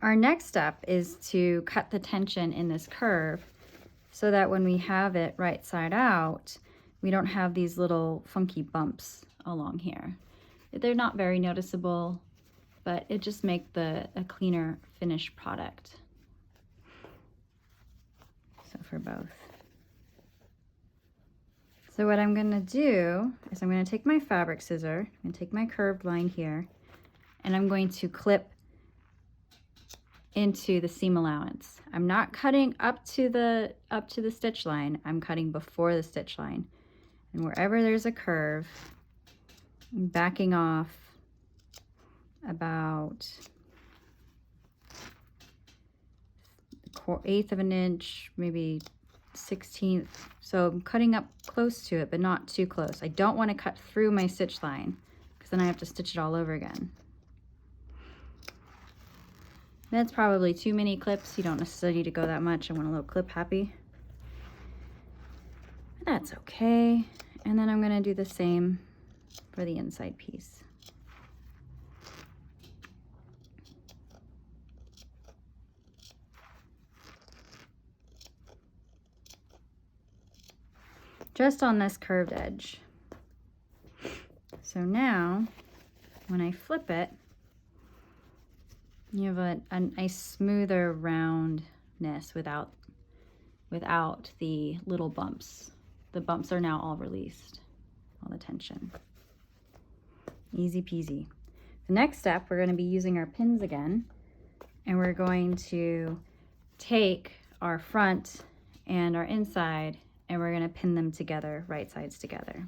Our next step is to cut the tension in this curve so that when we have it right side out, we don't have these little funky bumps along here. They're not very noticeable, but it just makes a cleaner finished product. So for both. So what I'm gonna do is I'm gonna take my fabric scissor, I'm gonna take my curved line here, and I'm going to clip into the seam allowance. I'm not cutting up to the stitch line, I'm cutting before the stitch line. And wherever there's a curve, I'm backing off about 1/8 of an inch, maybe 1/16. So I'm cutting up close to it, but not too close. I don't want to cut through my stitch line because then I have to stitch it all over again. That's probably too many clips. You don't necessarily need to go that much. I want a little clip happy. That's okay. And then I'm going to do the same for the inside piece. Just on this curved edge. So now, when I flip it, you have a nice smoother roundness without the little bumps. The bumps are now all released, all the tension. Easy peasy. The next step, we're going to be using our pins again, and we're going to take our front and our inside, and we're going to pin them together, right sides together.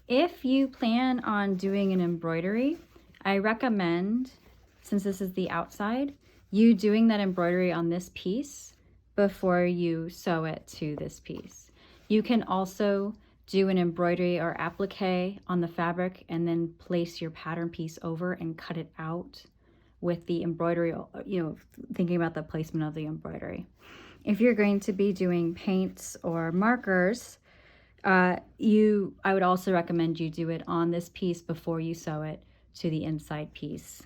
If you plan on doing an embroidery, I recommend, since this is the outside, you doing that embroidery on this piece before you sew it to this piece. You can also do an embroidery or applique on the fabric and then place your pattern piece over and cut it out with the embroidery, thinking about the placement of the embroidery. If you're going to be doing paints or markers, I would also recommend you do it on this piece before you sew it to the inside piece.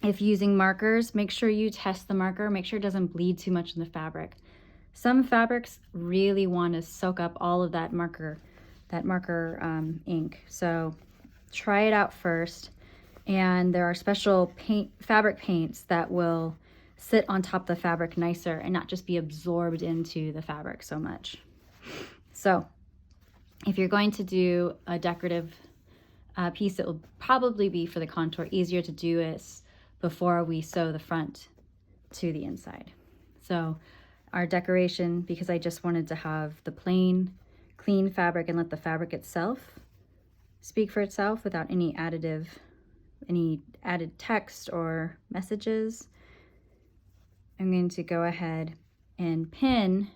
If using markers, make sure you test the marker, make sure it doesn't bleed too much in the fabric. Some fabrics really want to soak up all of that marker ink. So try it out first. And there are special fabric paints that will sit on top of the fabric nicer and not just be absorbed into the fabric so much. So if you're going to do a decorative piece, it will probably be for the contour easier to do is before we sew the front to the inside. So our decoration, because I just wanted to have the plain, clean fabric and let the fabric itself speak for itself without any added text or messages, I'm going to go ahead and pin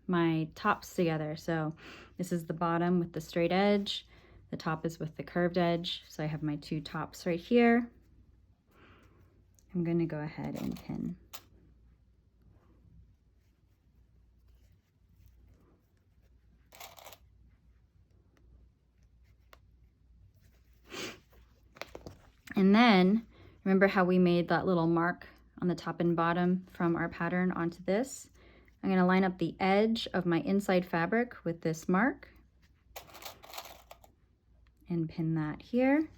my tops together. So this is the bottom with the straight edge, the top is with the curved edge. So I have my two tops right here. I'm going to go ahead and pin. And then remember how we made that little mark on the top and bottom from our pattern onto this? I'm going to line up the edge of my inside fabric with this mark and pin that here.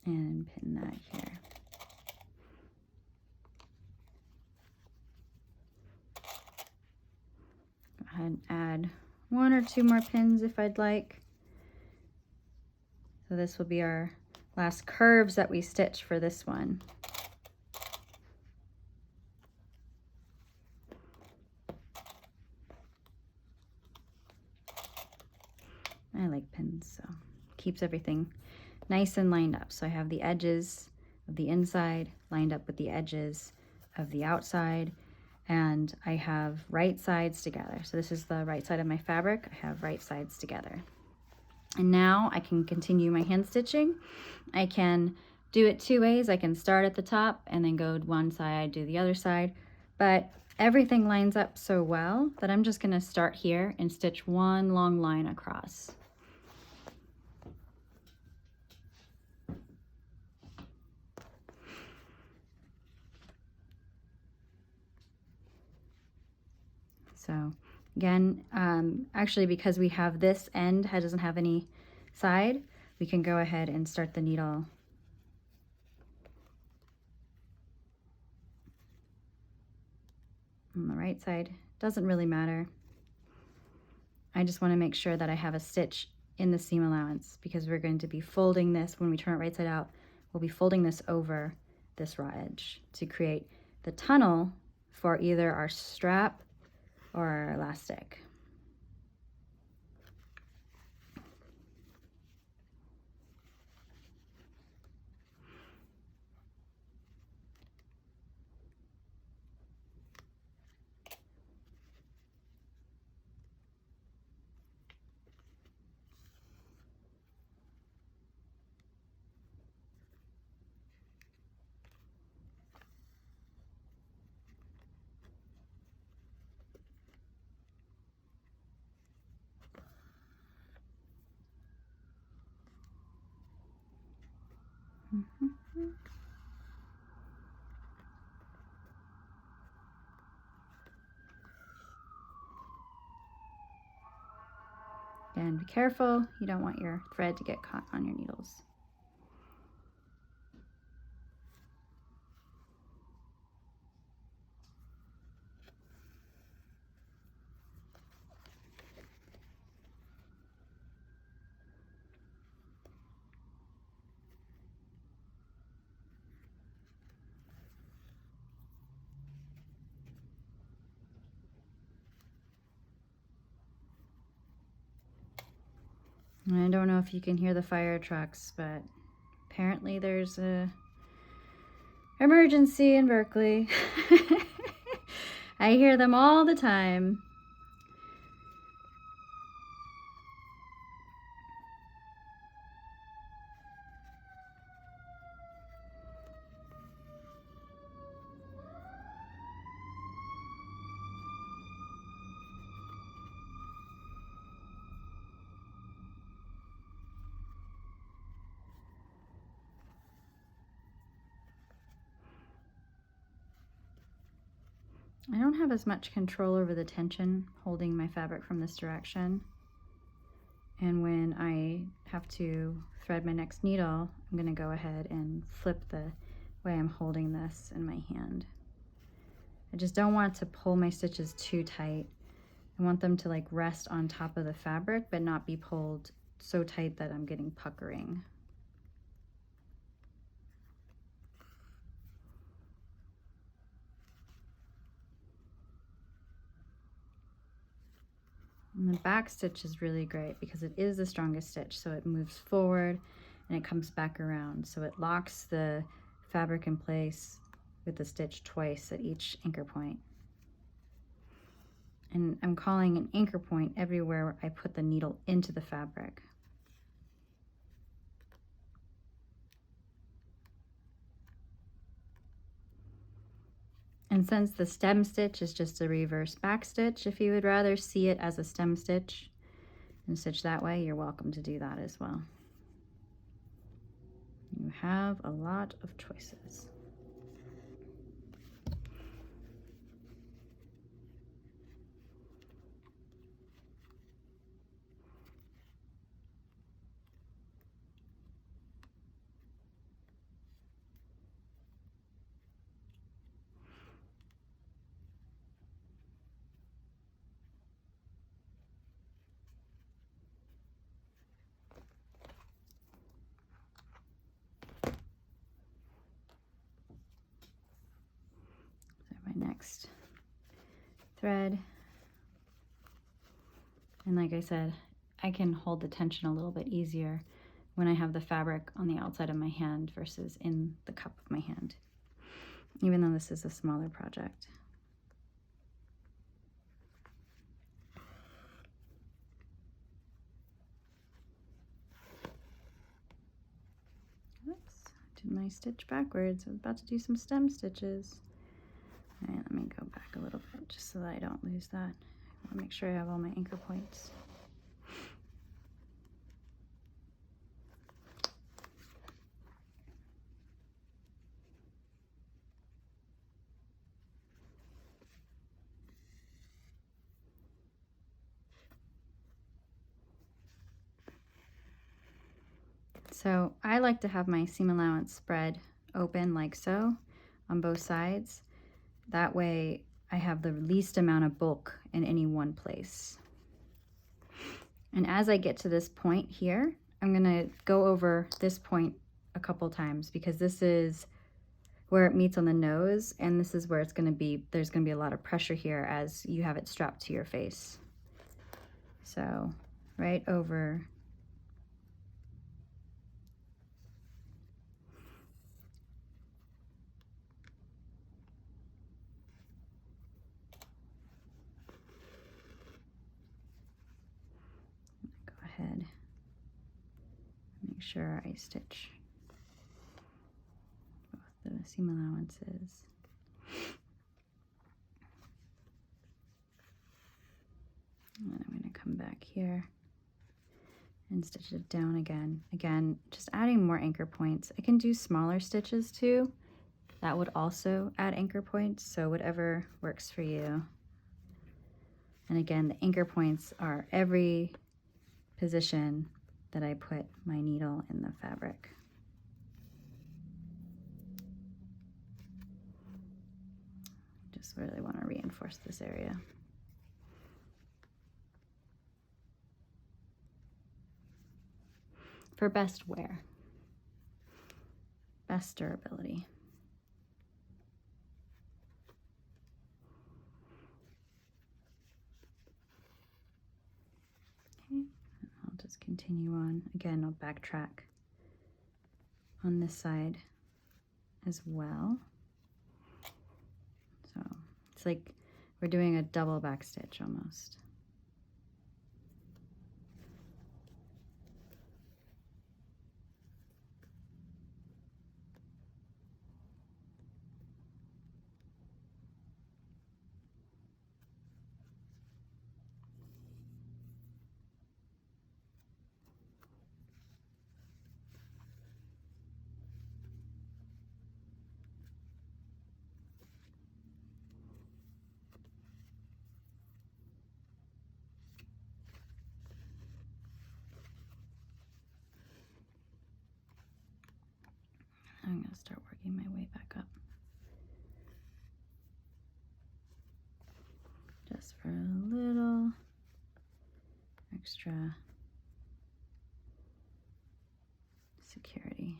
And pin that here. Go ahead and add 1 or 2 more pins if I'd like. So this will be our last curves that we stitch for this one. I like pins, so keeps everything nice and lined up. So I have the edges of the inside lined up with the edges of the outside, and I have right sides together. So this is the right side of my fabric. I have right sides together. And now I can continue my hand stitching. I can do it 2 ways. I can start at the top and then go one side, do the other side, but everything lines up so well that I'm just gonna start here and stitch one long line across. So again, actually because we have this end that doesn't have any side, we can go ahead and start the needle on the right side. Doesn't really matter. I just want to make sure that I have a stitch in the seam allowance because we're going to be folding this when we turn it right side out. We'll be folding this over this raw edge to create the tunnel for either our strap or our elastic. And be careful, you don't want your thread to get caught on your needles. I don't know if you can hear the fire trucks, but apparently there's a emergency in Berkeley. I hear them all the time. I don't have as much control over the tension holding my fabric from this direction. And when I have to thread my next needle, I'm going to go ahead and flip the way I'm holding this in my hand. I just don't want to pull my stitches too tight. I want them to like rest on top of the fabric, but not be pulled so tight that I'm getting puckering. And the back stitch is really great because it is the strongest stitch, so it moves forward and it comes back around. So it locks the fabric in place with the stitch twice at each anchor point. And I'm calling an anchor point everywhere I put the needle into the fabric. And since the stem stitch is just a reverse back stitch, if you would rather see it as a stem stitch and stitch that way, you're welcome to do that as well. You have a lot of choices. My next thread, and like I said, I can hold the tension a little bit easier when I have the fabric on the outside of my hand versus in the cup of my hand, even though this is a smaller project. Oops, did my stitch backwards. I was about to do some stem stitches. All right, let me go back a little bit just so that I don't lose that. I want to make sure I have all my anchor points. So I like to have my seam allowance spread open like so on both sides. That way I have the least amount of bulk in any one place. And as I get to this point here, I'm gonna go over this point a couple times because this is where it meets on the nose, and this is where it's gonna be, there's gonna be a lot of pressure here as you have it strapped to your face. So right over. Go ahead, make sure I stitch both the seam allowances. And then I'm going to come back here and stitch it down again. Again, just adding more anchor points. I can do smaller stitches too. That would also add anchor points, so whatever works for you. And again, the anchor points are every position that I put my needle in the fabric. Just really want to reinforce this area. For best wear, best durability. Okay, I'll just continue on. Again, I'll backtrack on this side as well. So it's like we're doing a double back stitch almost. I'm going to start working my way back up. Just for a little extra security.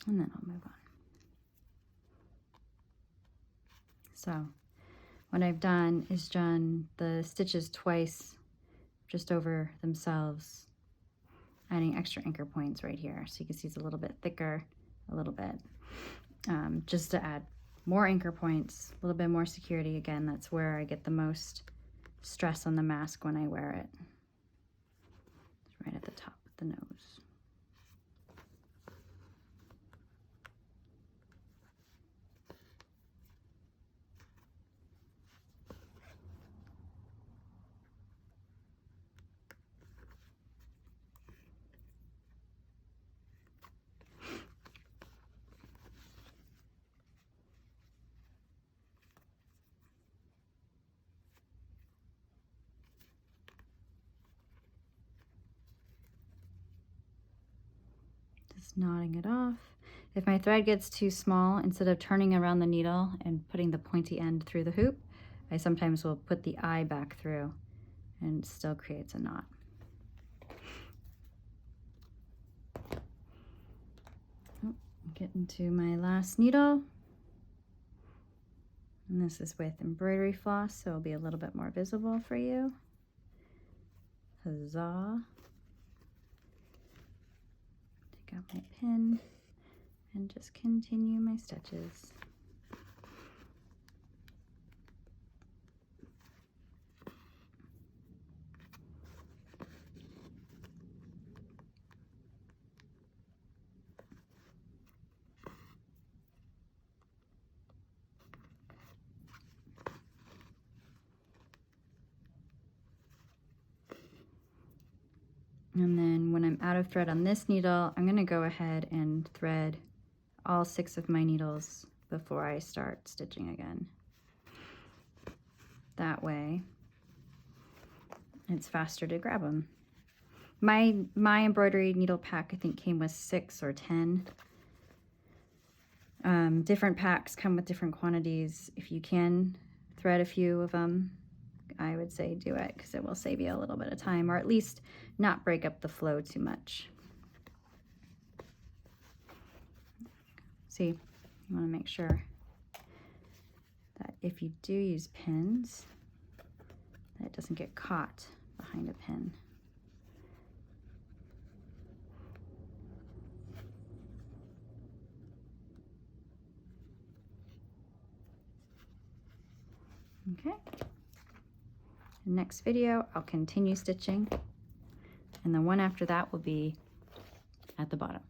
And then I'll move on. So what I've done is done the stitches twice just over themselves, adding extra anchor points right here. So you can see it's a little bit thicker, a little bit, just to add more anchor points, a little bit more security. Again, that's where I get the most stress on the mask when I wear it. It's right at the top of the nose. Just knotting it off. If my thread gets too small, instead of turning around the needle and putting the pointy end through the hoop, I sometimes will put the eye back through and it still creates a knot. Oh, getting to my last needle. And this is with embroidery floss, so it'll be a little bit more visible for you. Huzzah. Take out my pin and just continue my stitches. out of thread on this needle, I'm gonna go ahead and thread all 6 of my needles before I start stitching again. That way, it's faster to grab them. My embroidery needle pack, I think, came with 6 or 10. Different packs come with different quantities. If you can thread a few of them, I would say do it, because it will save you a little bit of time, or at least not break up the flow too much. See, you want to make sure that if you do use pins, that it doesn't get caught behind a pin. Okay. Next video, I'll continue stitching, and the one after that will be at the bottom.